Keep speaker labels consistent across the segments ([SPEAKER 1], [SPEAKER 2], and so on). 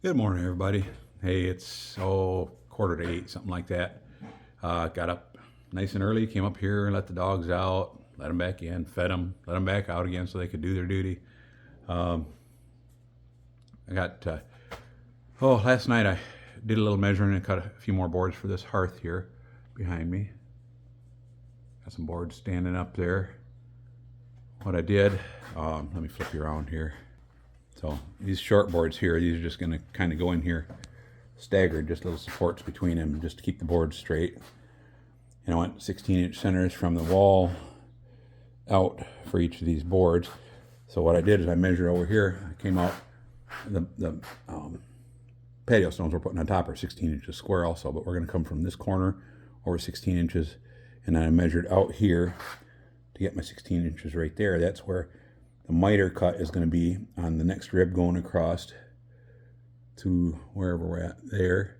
[SPEAKER 1] Good morning, everybody. Hey, it's 7:45, something like that. Got up nice and early, came up here, let the dogs out, let them back in, fed them, let them back out again so they could do their duty. I got, last night I did a little measuring and cut a few more boards for this hearth here behind me. Got some boards standing up there. What I did, let me flip you around here. So these short boards here, these are just going to kind of go in here staggered, just little supports between them just to keep the board straight. And I went 16-inch centers from the wall out for each of these boards. So what I did is I measured over here. I came out, the patio stones we're putting on top are 16 inches square also, but we're going to come from this corner over 16 inches. And then I measured out here to get my 16 inches right there. That's where the miter cut is going to be on the next rib going across to wherever we're at there.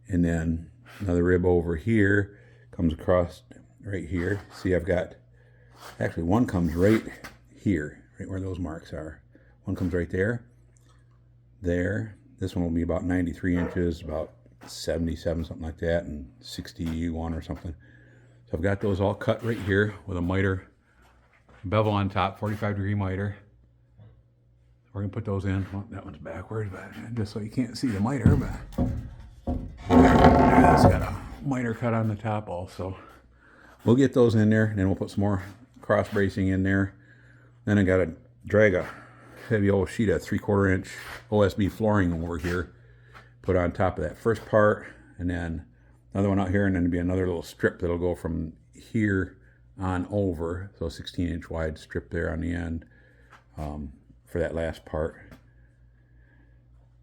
[SPEAKER 1] And then another rib over here comes across right here. See, I've got, actually one comes right here, right where those marks are. One comes right there. There. This one will be about 93 inches, about 77, something like that, and 61 or something. So I've got those all cut right here with a miter bevel on top, 45-degree miter. We're gonna put those in. Well, that one's backwards, but just so you can't see the miter, but it's got a miter cut on the top also. We'll get those in there, and then we'll put some more cross bracing in there. Then I gotta drag a heavy old sheet of 3/4 inch OSB flooring over here, put on top of that first part, and then another one out here, and then there'll be another little strip that'll go from here on over, so 16-inch wide strip there on the end for that last part.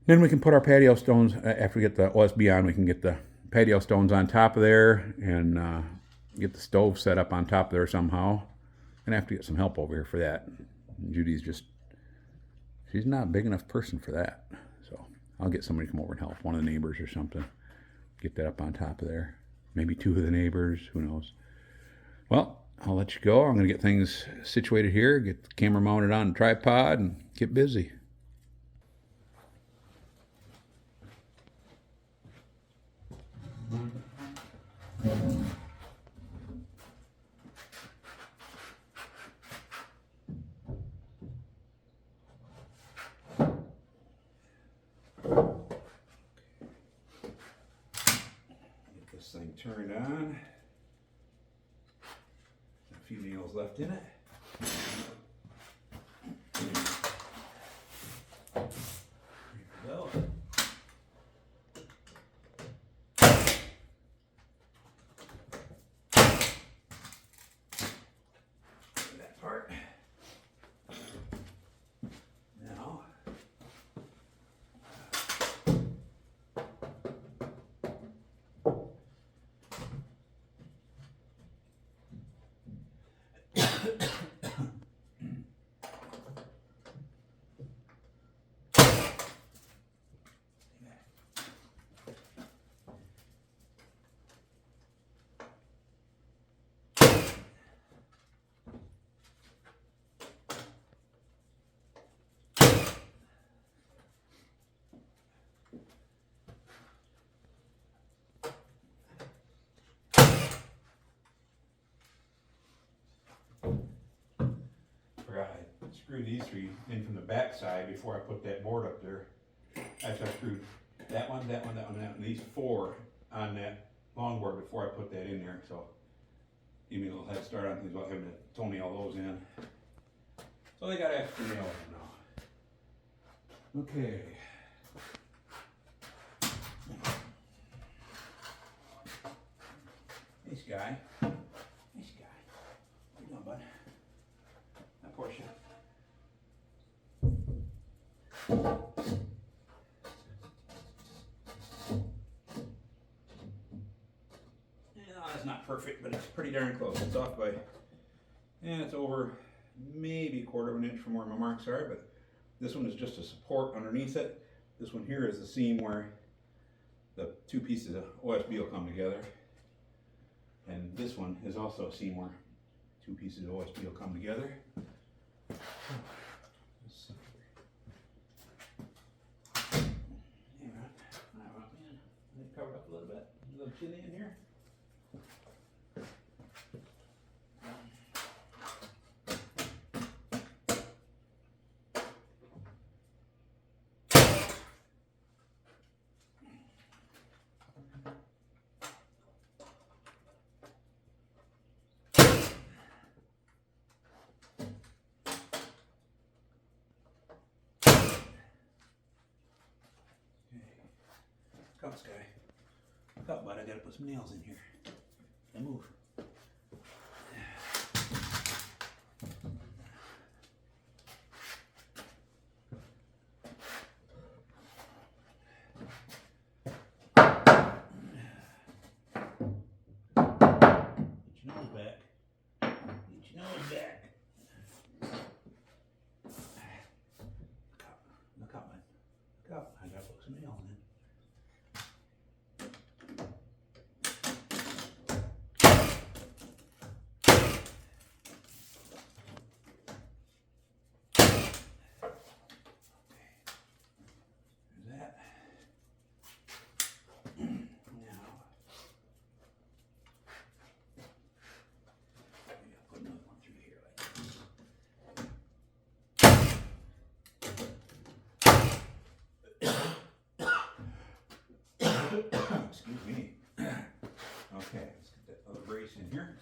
[SPEAKER 1] Then we can put our patio stones, after we get the OSB on, we can get the patio stones on top of there and get the stove set up on top there somehow. Gonna have to get some help over here for that. Judy's just, she's not a big enough person for that. So I'll get somebody to come over and help, one of the neighbors or something. Get that up on top of there. Maybe two of the neighbors, who knows. Well, I'll let you go. I'm going to get things situated here, get the camera mounted on a tripod, and get busy. Get this thing turned on. A few nails left in it. There we go. That part. Now, screw these three in from the back side before I put that board up there. Actually, I screwed that one, that one, that one, that one, and these four on that long board before I put that in there. So give me a little head start on things without having to toenail those in. So they got extra nails now. Okay. Nice guy. Nice guy. What you doing, bud? That poor shit. That's not perfect, but it's pretty darn close. It's off by, and it's over maybe 1/4 inch from where my marks are, but this one is just a support underneath it. This one here is the seam where the two pieces of OSB will come together. And this one is also a seam where two pieces of OSB will come together. Get in here. Come, Sky. Come, bud. I gotta put some nails in here. Now move. Get your nose back. Get your nose back. Look up, man. Look up. I gotta put some nails in. Excuse me. Okay, let's get that other brace in here.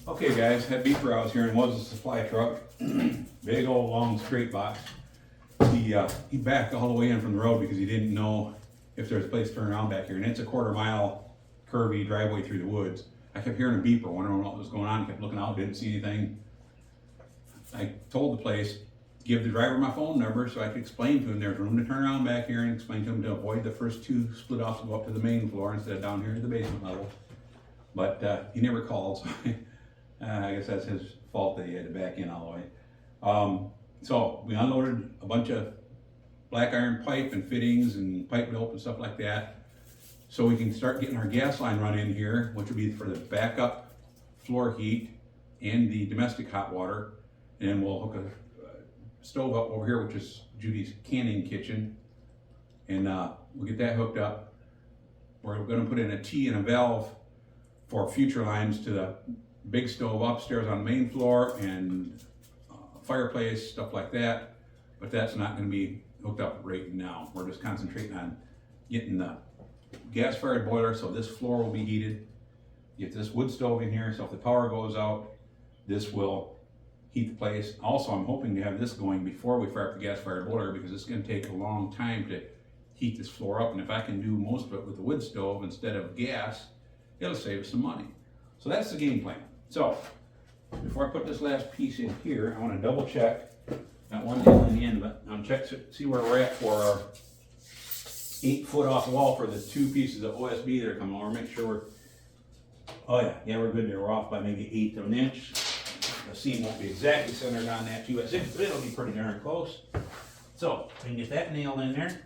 [SPEAKER 1] Okay guys, that beeper I was hearing was a supply truck. Big old long straight box. He backed all the way in from the road because he didn't know if there's a place to turn around back here. And it's a 1/4 mile curvy driveway through the woods. I kept hearing a beeper, wondering what was going on, kept looking out, didn't see anything. I told the place, give the driver my phone number so I could explain to him there's room to turn around back here, and explain to him to avoid the first 2 split offs to go up to the main floor instead of down here at the basement level. But he never called, so I guess that's his fault that he had to back in all the way. So we unloaded a bunch of black iron pipe and fittings and pipe rope and stuff like that, so we can start getting our gas line run in here, which will be for the backup floor heat and the domestic hot water. And then we'll hook a stove up over here, which is Judy's canning kitchen, and we'll get that hooked up. We're going to put in a T and a valve for future lines to the big stove upstairs on the main floor, and fireplace, stuff like that. But that's not going to be hooked up right now. We're just concentrating on getting the gas-fired boiler, so this floor will be heated. Get this wood stove in here, so if the power goes out, this will heat the place. Also, I'm hoping to have this going before we fire up the gas-fired boiler, because it's going to take a long time to heat this floor up. And if I can do most of it with the wood stove instead of gas, it'll save us some money. So that's the game plan. So before I put this last piece in here, I want to double check that one nail in the end of it. I'm check to see where we're at for our 8 foot off wall for the 2 pieces of OSB that are coming over. Make sure we're, oh yeah, we're good there. We're off by maybe 1/8 of an inch. The seam won't be exactly centered on that US6, but it'll be pretty darn close. So I can get that nailed in there.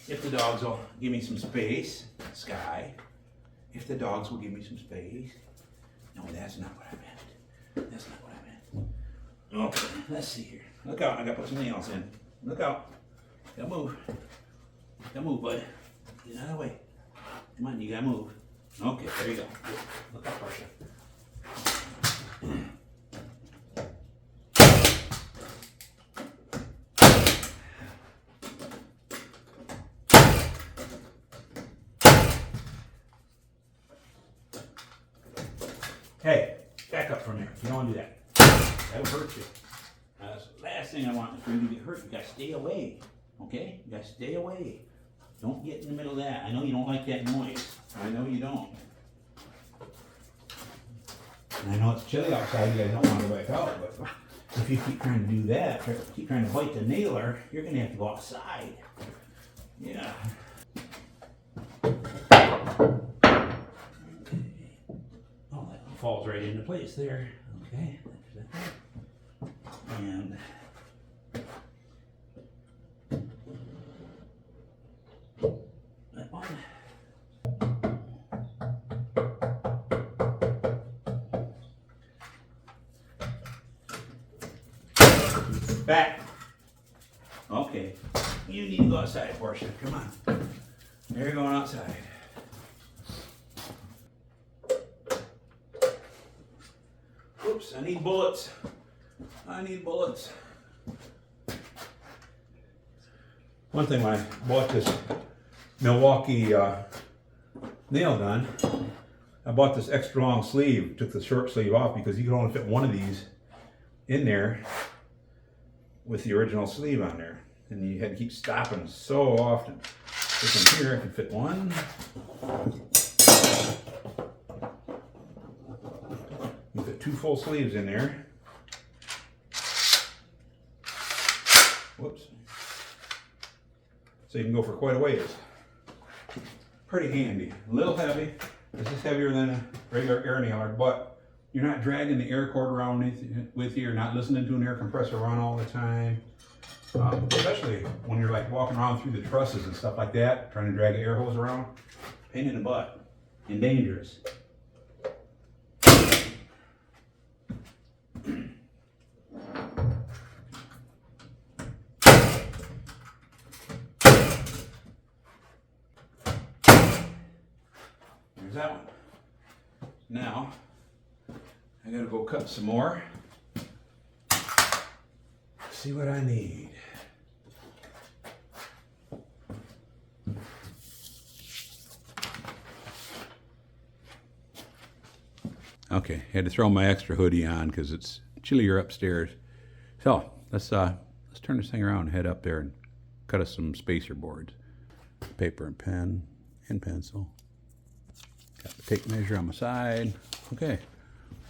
[SPEAKER 1] If the dogs will give me some space, Sky. If the dogs will give me some space. No, that's not what I meant. That's not what I meant. Okay, let's see here. Look out, I gotta put some nails in. Look out. Gotta move. Gotta move, bud. Get out of the way. Come on, you gotta move. Okay, there you go. Look out, pressure. Hey, back up from there. You don't want to do that. That'll hurt you. That's the last thing I want is for you to get hurt. You gotta stay away. Okay? You gotta stay away. Don't get in the middle of that. I know you don't like that noise. I know you don't. And I know it's chilly outside. You guys don't want to go back out. But if you keep trying to do that, keep trying to bite the nailer, you're gonna have to go outside. Yeah. Falls right into place there. Okay, and Back. Okay. You need to go outside, Portia. Come on. You're going outside. Oops, I need bullets. I need bullets. One thing, when I bought this Milwaukee nail gun, I bought this extra long sleeve, took the short sleeve off because you could only fit one of these in there with the original sleeve on there. And you had to keep stopping so often. This one here, I can fit one. You fit 2 full sleeves in there. Whoops. So you can go for quite a ways. Pretty handy. A little heavy. This is heavier than a regular air nailer, but you're not dragging the air cord around with you. You're not listening to an air compressor run all the time. Especially when you're like walking around through the trusses and stuff like that, trying to drag an air hose around. Pain in the butt and dangerous. There's that one. Now, I gotta go cut some more. See what I need. Okay, had to throw my extra hoodie on because it's chillier upstairs. So let's turn this thing around and head up there and cut us some spacer boards. Paper and pen and pencil. Got the tape measure on my side. Okay,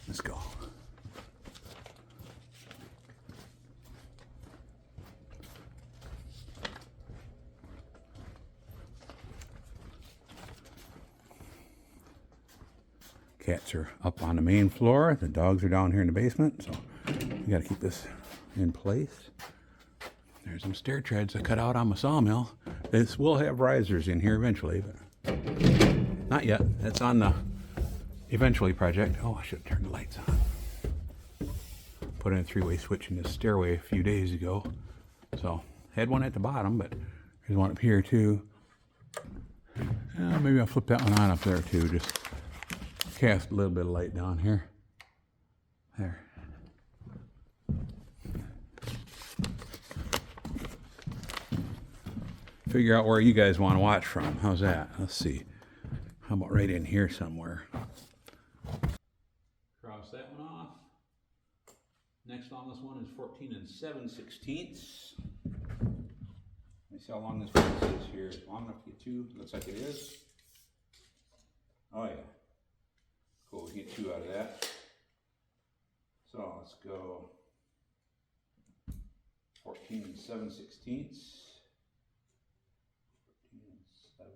[SPEAKER 1] let's go. Cats are up on the main floor. The dogs are down here in the basement, so we got to keep this in place. There's some stair treads I cut out on my sawmill. This will have risers in here eventually, but not yet. That's on the eventually project. Oh, I should have turned the lights on. Put in a 3-way switch in this stairway a few days ago. So had one at the bottom, but there's one up here too. Maybe I'll flip that one on up there too. Just cast a little bit of light down here. There. Figure out where you guys want to watch from. How's that? Let's see. How about right in here somewhere? Cross that one off. Next on this one is 14 7/16. Let me see how long this piece is here. Is it long enough to get 2? Looks like it is. Oh yeah. Cool, we get 2 out of that. So let's go 14 7/16. 14 7.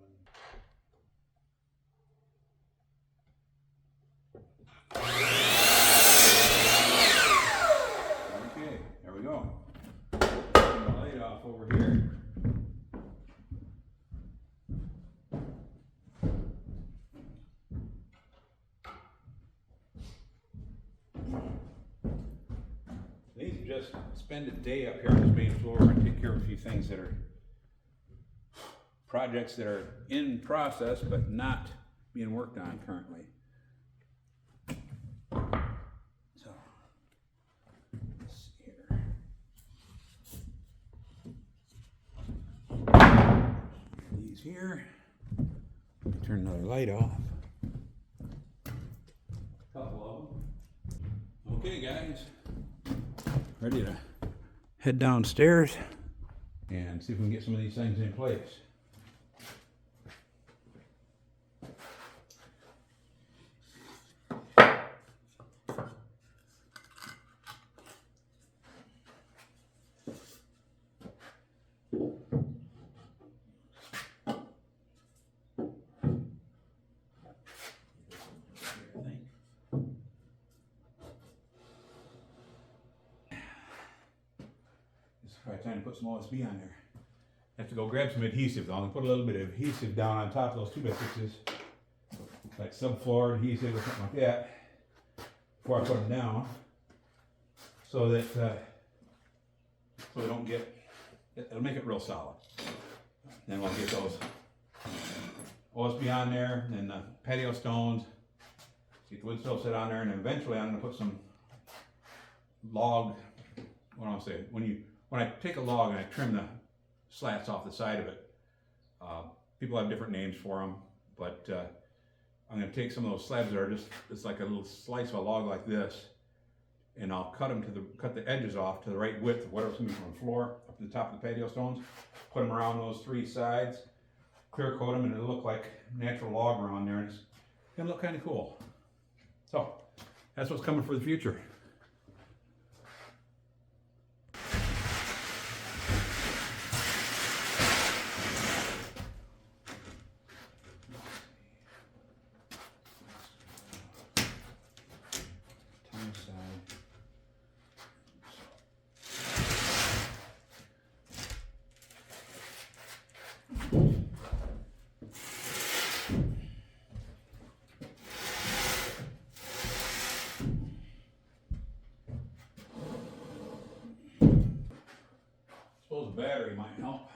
[SPEAKER 1] Okay, there we go. Turn the light off over here. Just spend a day up here on this main floor and take care of a few things that are projects that are in process but not being worked on currently. So let's see here. These here. Turn another light off. Couple of them. Okay, guys. Ready to head downstairs and see if we can get some of these things in place. Probably time to put some OSB on there. I have to go grab some adhesive though. I'm gonna put a little bit of adhesive down on top of those 2x6s, like subfloor adhesive or something like that, before I put them down, so that so we don't get, it'll make it real solid. Then we'll get those OSB on there, and then the patio stones, get the wood stove set on there, and then eventually I'm gonna put some log, what do I say, when I take a log and I trim the slats off the side of it, people have different names for them, but I'm going to take some of those slabs that are it's like a little slice of a log like this, and I'll cut the edges off to the right width of whatever's going to be from the floor up to the top of the patio stones, put them around those three sides, clear coat them, and it'll look like natural log around there, and it's going to look kind of cool. So that's what's coming for the future. Suppose a battery might help.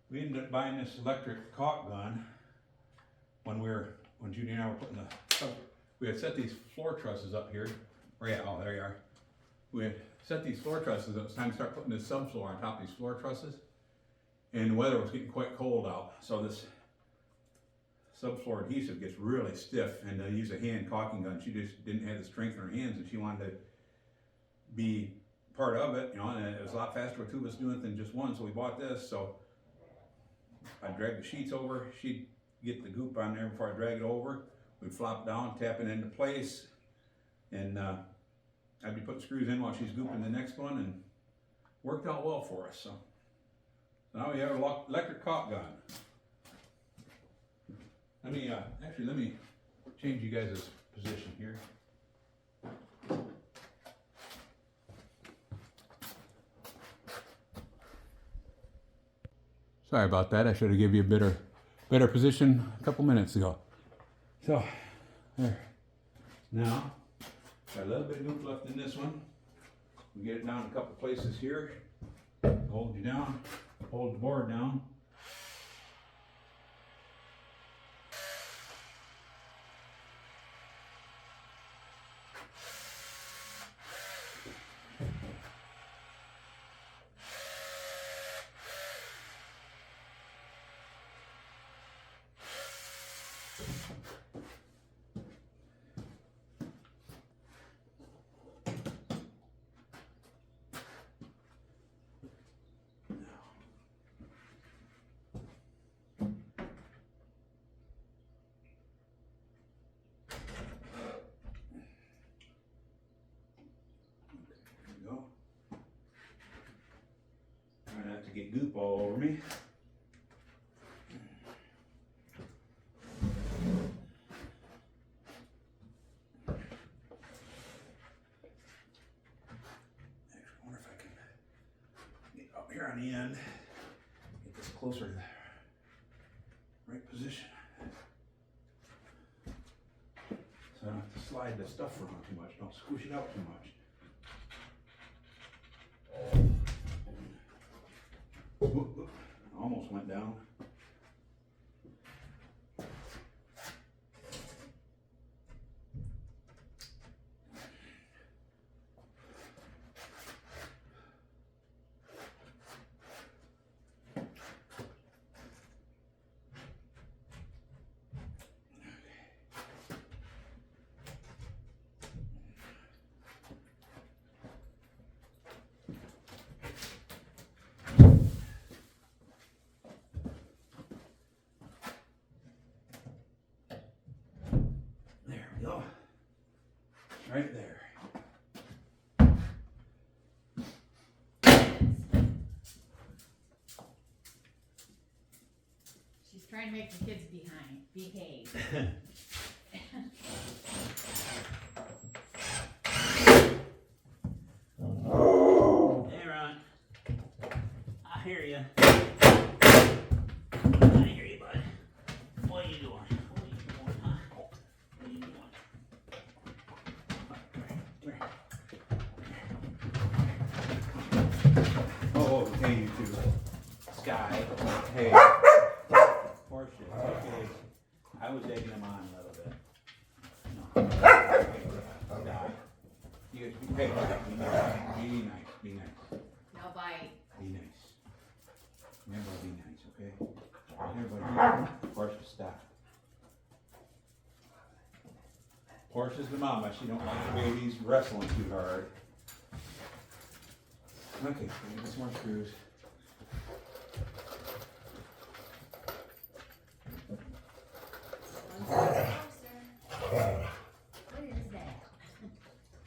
[SPEAKER 1] We ended up buying this electric caulk gun when Judy and I were putting we had set these floor trusses up here. Oh yeah, oh there you are. We had set these floor trusses. It was time to start putting this subfloor on top of these floor trusses, and the weather was getting quite cold out, so this subfloor adhesive gets really stiff, and to use a hand caulking gun, she just didn't have the strength in her hands, and she wanted to be part of it, and it was a lot faster with two of us doing it than just one, so we bought this. So I dragged the sheets over, she'd get the goop on there before I drag it over, we'd flop down, tap it into place, and I'd be putting screws in while she's gooping the next one, and worked out well for us. So now we have an electric caulk gun. Let me change you guys' position here. Sorry about that. I should have given you a better position a couple minutes ago. So, there. Now, got a little bit of goop left in this one. We get it down a couple places here. Hold you down, hold the board down. Get goop all over me. Actually, I wonder if I can get up here on the end, get this closer to the right position, so I don't have to slide the stuff around too much, don't squish it out too much. Almost went down. Go. Right there.
[SPEAKER 2] She's trying to make the kids behave.
[SPEAKER 3] Hey, Ron. I hear you. I hear you, bud. What are you doing? What are you doing, huh? What are you doing?
[SPEAKER 1] Hey, you two. Sky. Hey. Portia. Okay. I was egging them on a little bit. No. Okay. Sky. You guys be, hey, be nice. Be nice. Be nice.
[SPEAKER 2] No bite.
[SPEAKER 1] Be nice. Everybody be nice, okay? Everybody, Portia, stop. Portia's the mama. She don't like the babies wrestling too hard. Okay, get some more screws.
[SPEAKER 2] One step closer. What is that?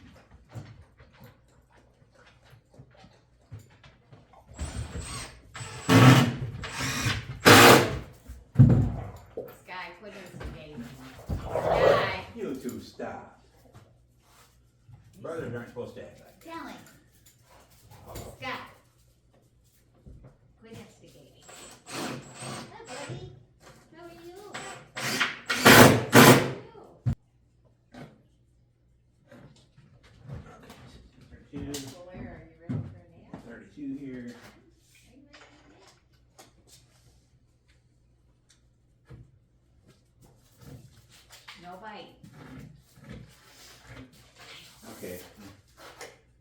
[SPEAKER 2] Sky, quit instigating. Sky,
[SPEAKER 1] You two, stop. Brothers aren't supposed to act like that.
[SPEAKER 2] tell him. Sky. Quit instigating. Hi, buddy. How are you? Well, where are you ready for a nap?
[SPEAKER 1] 32 here.
[SPEAKER 2] Are you ready for a nap? No bite.
[SPEAKER 1] Okay.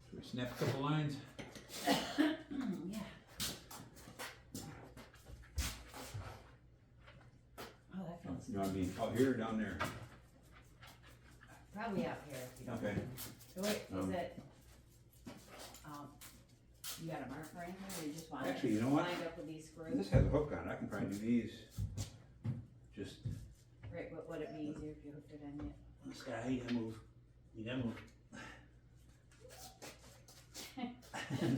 [SPEAKER 1] Should we snap a couple lines?
[SPEAKER 2] Yeah. Oh, that feels
[SPEAKER 1] You want to be out here or down there?
[SPEAKER 2] probably out here if you don't.
[SPEAKER 1] Okay.
[SPEAKER 2] So wait, is
[SPEAKER 1] Um,
[SPEAKER 2] it, you got a mark or anything, or you just want it
[SPEAKER 1] Actually, you know what?
[SPEAKER 2] lined up with these screws?
[SPEAKER 1] This has a hook on it. I can probably do these. Just,
[SPEAKER 2] Right, but would it be easier if you hooked it in yet?
[SPEAKER 3] Sky, you gotta move. You gotta move.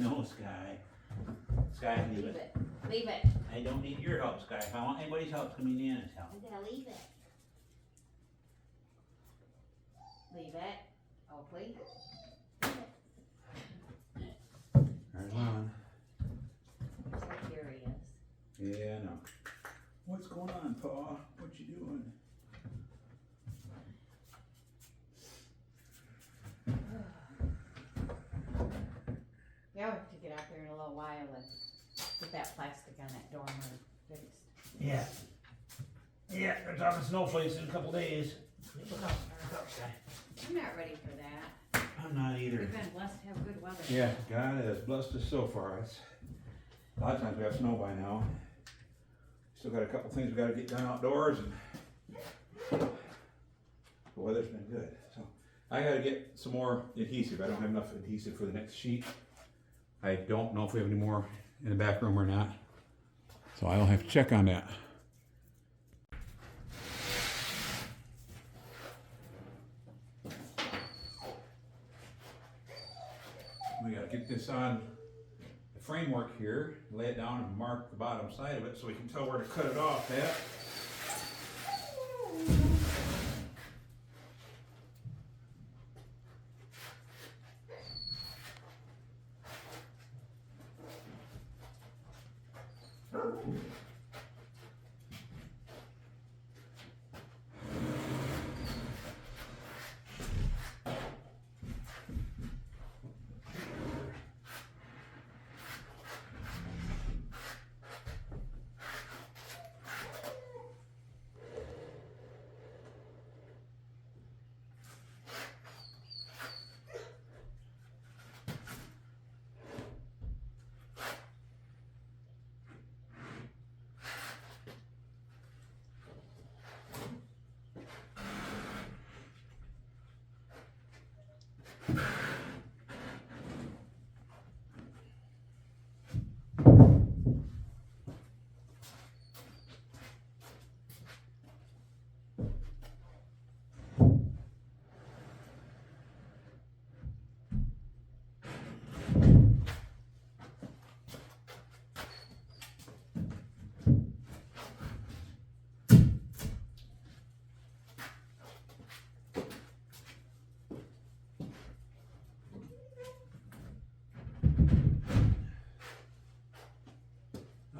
[SPEAKER 3] No, Sky. Sky, leave
[SPEAKER 2] Leave
[SPEAKER 3] it.
[SPEAKER 2] it, leave it.
[SPEAKER 3] I don't need your help, Sky. If I want anybody's help, it's gonna be Nana's help.
[SPEAKER 2] I'm gonna leave it. Leave it. Oh, please.
[SPEAKER 1] there's one.
[SPEAKER 2] I'm so curious.
[SPEAKER 1] Yeah, I know. What's going on, Pa? What you doing?
[SPEAKER 2] Yeah, we'll have to get out there in a little while and get that plastic on that dormer fixed.
[SPEAKER 3] Yeah. Yeah, they're talking snowflakes in a couple days. Look out, Sky.
[SPEAKER 2] I'm not ready for that.
[SPEAKER 3] I'm not either.
[SPEAKER 2] We've been blessed to have good weather.
[SPEAKER 1] Yeah, God has blessed us so far. It's, a lot of times we have snow by now. Still got a couple things we gotta get done outdoors, and the weather's been good. So I gotta get some more adhesive. I don't have enough adhesive for the next sheet. I don't know if we have any more in the back room or not. So I'll have to check on that. We gotta get this on the framework here, lay it down and mark the bottom side of it so we can tell where to cut it off at.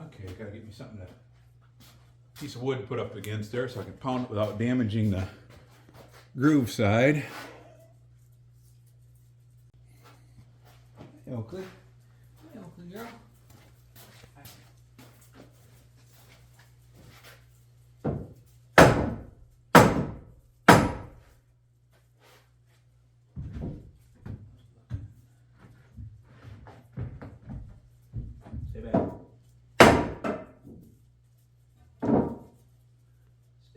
[SPEAKER 1] Okay, gotta get me something to, piece of wood to put up against there so I can pound it without damaging the groove side. Hey, Oakley. Hey, Oakley girl.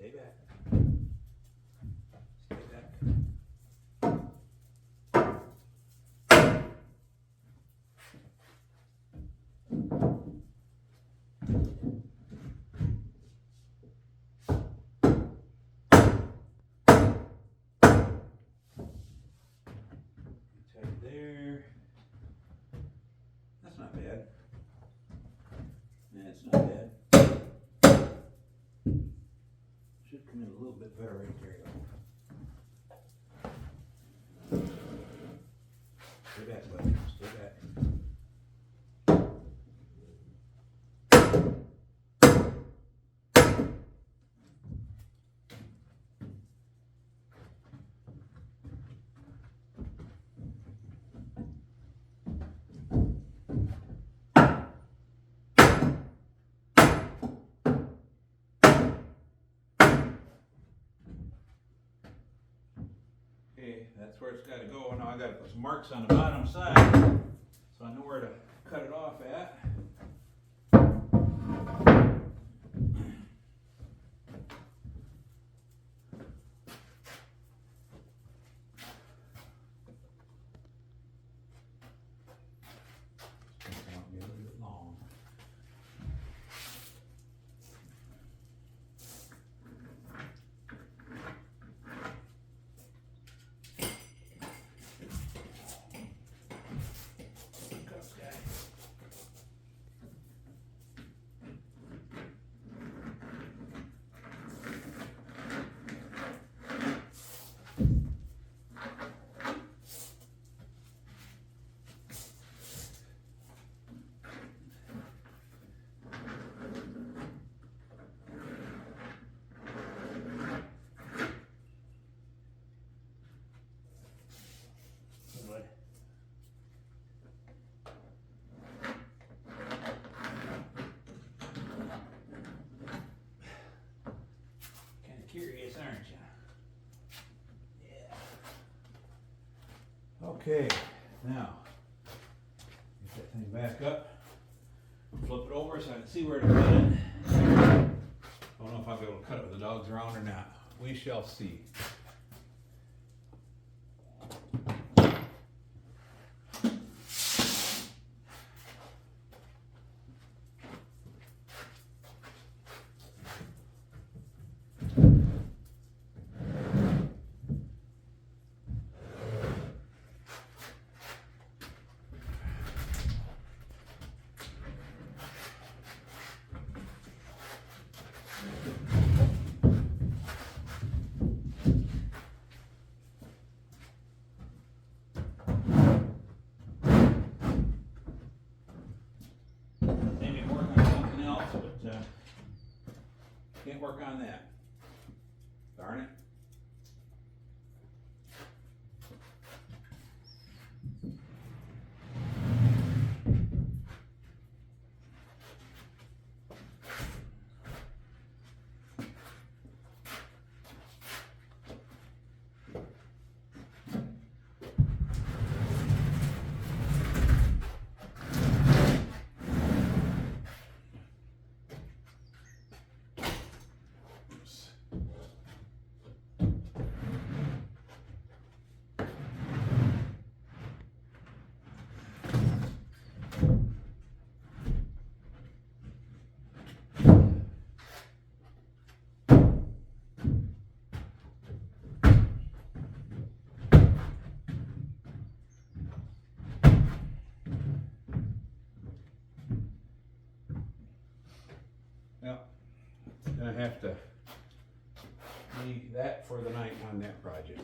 [SPEAKER 1] Stay back. Stay back. Tight there. That's not bad. That's not bad. Should come in a little bit better right there. Stay back, buddy. Stay back. Okay, that's where it's got to go. Now I got to put some marks on the bottom side so I know where to cut it off at. It's gonna be a little bit long. Curious, aren't you? Yeah. Okay, now get that thing back up, flip it over so I can see where to cut it. Don't know if I'll be able to cut it with the dogs around or not. We shall see. Maybe work on something else, but can't work on that. Darn it. Well, gonna have to leave that for the night on that project.